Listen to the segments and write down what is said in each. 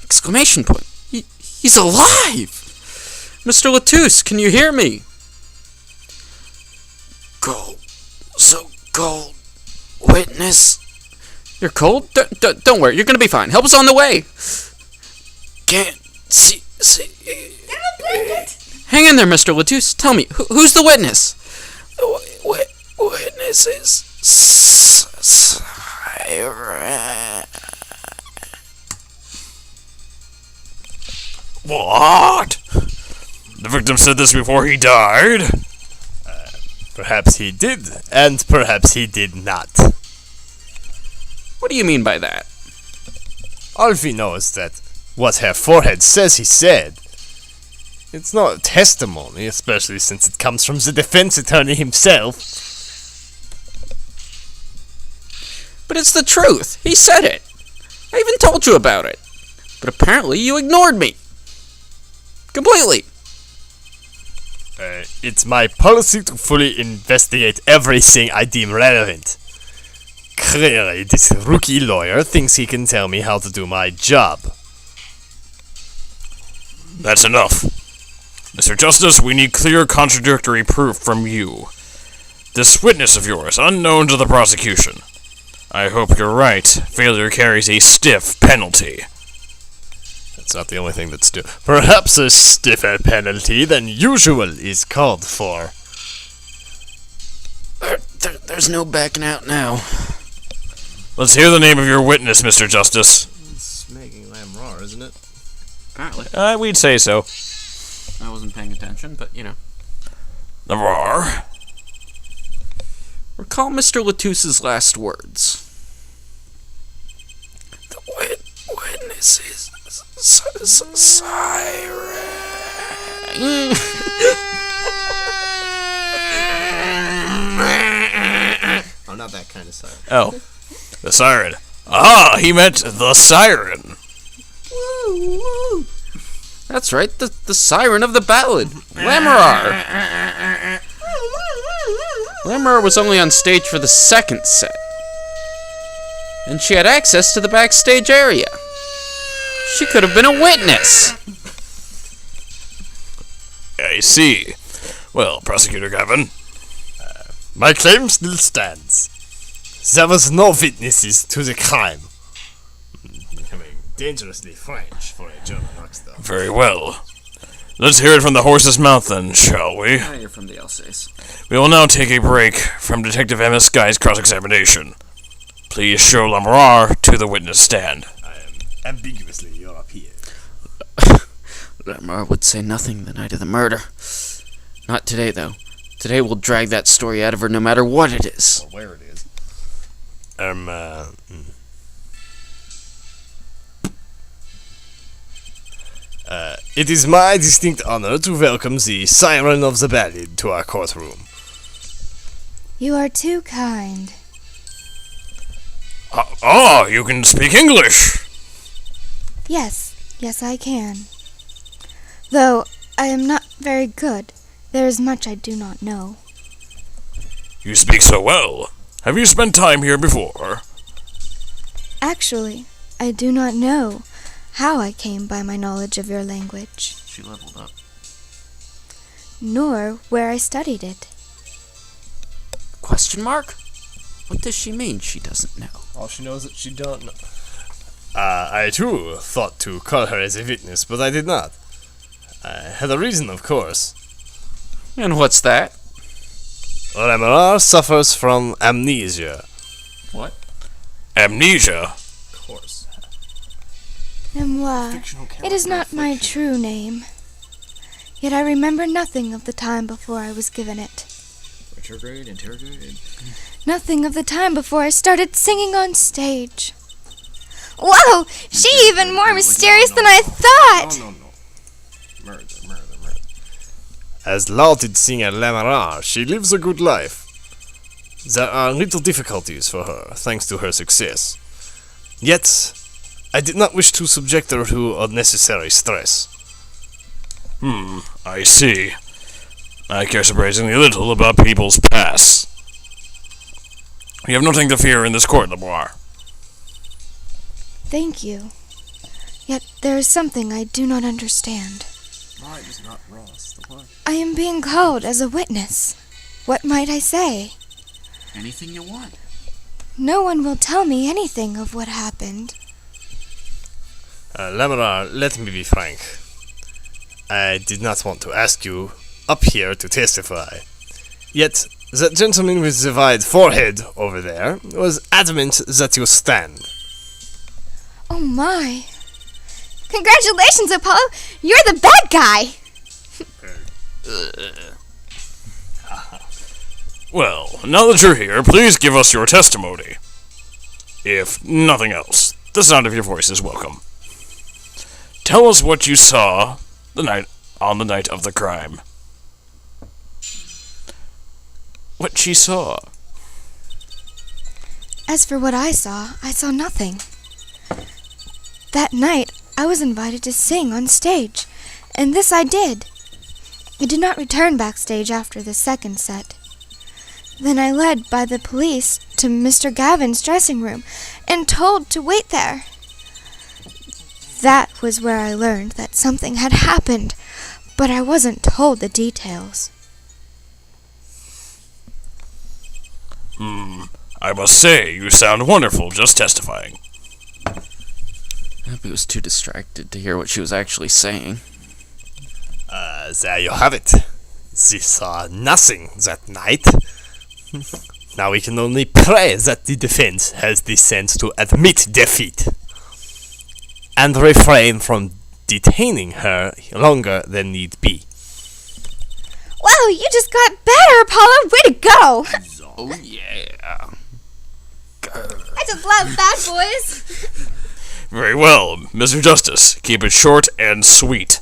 Exclamation point. He's alive! Mr. Latouche, can you hear me? Cold. So cold. Witness. You're cold? Don't worry, you're gonna be fine. Help is on the way. Can't see. Hang in there, Mr. Latouche. Tell me, who's the witness? The witness is Siren. What? The victim said this before he died? Perhaps he did, and perhaps he did not. What do you mean by that? All we know is that what her forehead says he said. It's not testimony, especially since it comes from the defense attorney himself. But it's the truth. He said it. I even told you about it. But apparently you ignored me. Completely. It's my policy to fully investigate everything I deem relevant. Clearly, this rookie lawyer thinks he can tell me how to do my job. That's enough. Mr. Justice, we need clear contradictory proof from you. This witness of yours, unknown to the prosecution. I hope you're right. Failure carries a stiff penalty. That's not the only thing that's due. Perhaps a stiffer penalty than usual is called for. There's no backing out now. Let's hear the name of your witness, Mr. Justice. It's making lamb raw, isn't it? Apparently. We'd say so. I wasn't paying attention, but you know. Lamar. Recall Mr. Latouche's last words. The witness is Siren. Oh, not that kind of siren. Oh, the siren. Ah, he meant the siren. Woo, woo. That's right, the siren of the ballad, Lamarar. Lamarar was only on stage for the second set, and she had access to the backstage area. She could have been a witness. I see. Well, Prosecutor Gavin. My claim still stands. There was no witnesses to the crime. Becoming dangerously French for a German rockstar. Very well. Let's hear it from the horse's mouth then, shall we? I hear from the Alsace. We will now take a break from Detective Emma Sky's cross-examination. Please show Lamarar to the witness stand. I am ambiguously European. Lamarar would say nothing the night of the murder. Not today, though. Today we'll drag that story out of her no matter what it is. Or where it is. It is my distinct honor to welcome the Siren of the Ballad to our courtroom. You are too kind. You can speak English! Yes, I can. Though I am not very good, there is much I do not know. You speak so well. Have you spent time here before? Actually, I do not know how I came by my knowledge of your language, She leveled up. nor where I studied it. Question mark? What does she mean she doesn't know? All she knows that she don't know. I too thought to call her as a witness, but I did not. I had a reason, of course. And what's that? Lamarar suffers from amnesia. What? Amnesia? Of course. Memoir. It is not my true name. Yet I remember nothing of the time before I was given it. Retrograde, interrogated. Nothing of the time before I started singing on stage. Whoa! She even more mysterious than I thought! No. Murder. As lauded singer Lamarar, she lives a good life. There are little difficulties for her, thanks to her success. Yet, I did not wish to subject her to unnecessary stress. I see. I care surprisingly little about people's past. You have nothing to fear in this court, Lamarar. Thank you. Yet there is something I do not understand. Mine is not Ross, the one. I am being called as a witness. What might I say? Anything you want. No one will tell me anything of what happened. Lamar, let me be frank. I did not want to ask you up here to testify. Yet, that gentleman with the wide forehead over there was adamant that you stand. Oh my. Congratulations, Apollo! You're the bad guy! Well, now that you're here, please give us your testimony. If nothing else, the sound of your voice is welcome. Tell us what you saw on the night of the crime. What she saw. As for what I saw nothing. That night, I was invited to sing on stage, and this I did. I did not return backstage after the second set. Then I led by the police to Mr. Gavin's dressing room and told to wait there. That was where I learned that something had happened, but I wasn't told the details. I must say, you sound wonderful just testifying. Abby was too distracted to hear what she was actually saying. There you have it. She saw nothing that night. Now we can only pray that the defense has the sense to admit defeat and refrain from detaining her longer than need be. Wow, you just got better, Apollo! Way to go! Oh, yeah. I just love bad boys! Very well, Mr. Justice. Keep it short and sweet.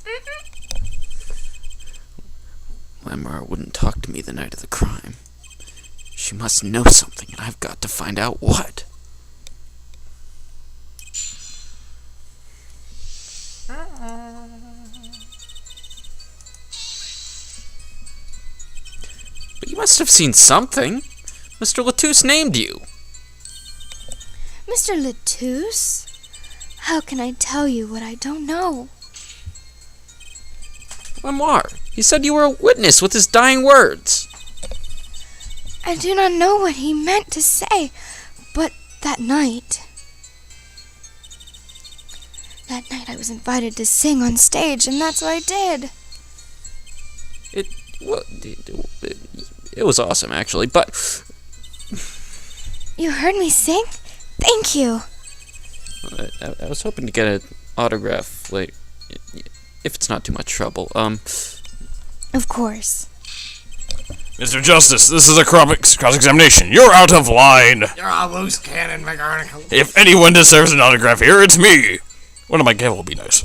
Lamar wouldn't talk to me the night of the crime. She must know something, and I've got to find out what. But you must have seen something. Mr. Latouche named you. Mr. Latouche? How can I tell you what I don't know? Lamar, he said you were a witness with his dying words. I do not know what he meant to say, but that night I was invited to sing on stage, and that's what I did. It was awesome, actually, but... You heard me sing? Thank you. I was hoping to get an autograph, like, if it's not too much trouble. Of course. Mr. Justice, this is a cross-examination. You're out of line. You're a loose cannon, McGarnacle. If anyone deserves an autograph here, it's me. One of my gavel will be nice.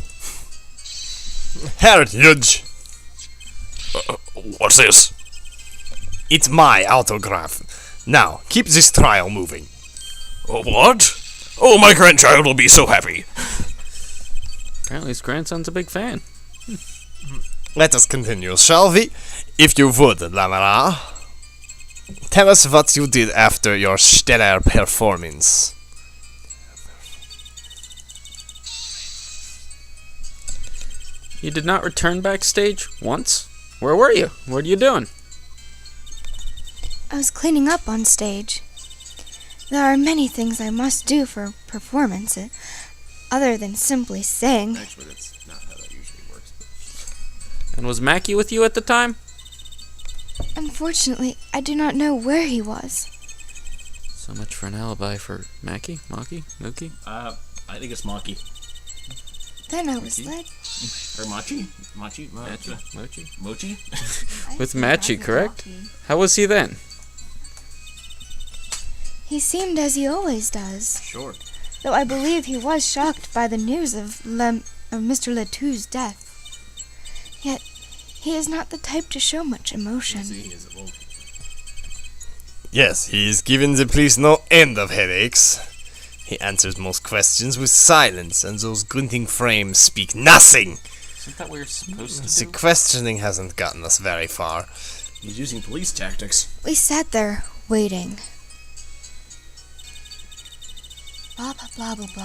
Herr Judge, What's this? it's my autograph. Now, keep this trial moving. What? Oh, my grandchild will be so happy. Apparently his grandson's a big fan. Let us continue, shall we? If you would, Lamara. Tell us what you did after your stellar performance. You did not return backstage once? Where were you? What are you doing? I was cleaning up on stage. There are many things I must do for performance, other than simply sing. Actually, that's not how that usually works. And was Mackie with you at the time? Unfortunately, I do not know where he was. So much for an alibi for Mackie, Maki, Mookie. I think it's Maki. Then I was led. Or Machi? Mochi? Mochi? With Machi, correct? How was he then? He seemed as he always does, Sure. though I believe he was shocked by the news of Mr. Latouche's death. Yet, he is not the type to show much emotion. Yes, he's given the police no end of headaches. He answers most questions with silence, and those grunting frames speak nothing. Isn't that what you're supposed The questioning hasn't gotten us very far. He's using police tactics. We sat there, waiting. Blah, blah, blah, blah, blah.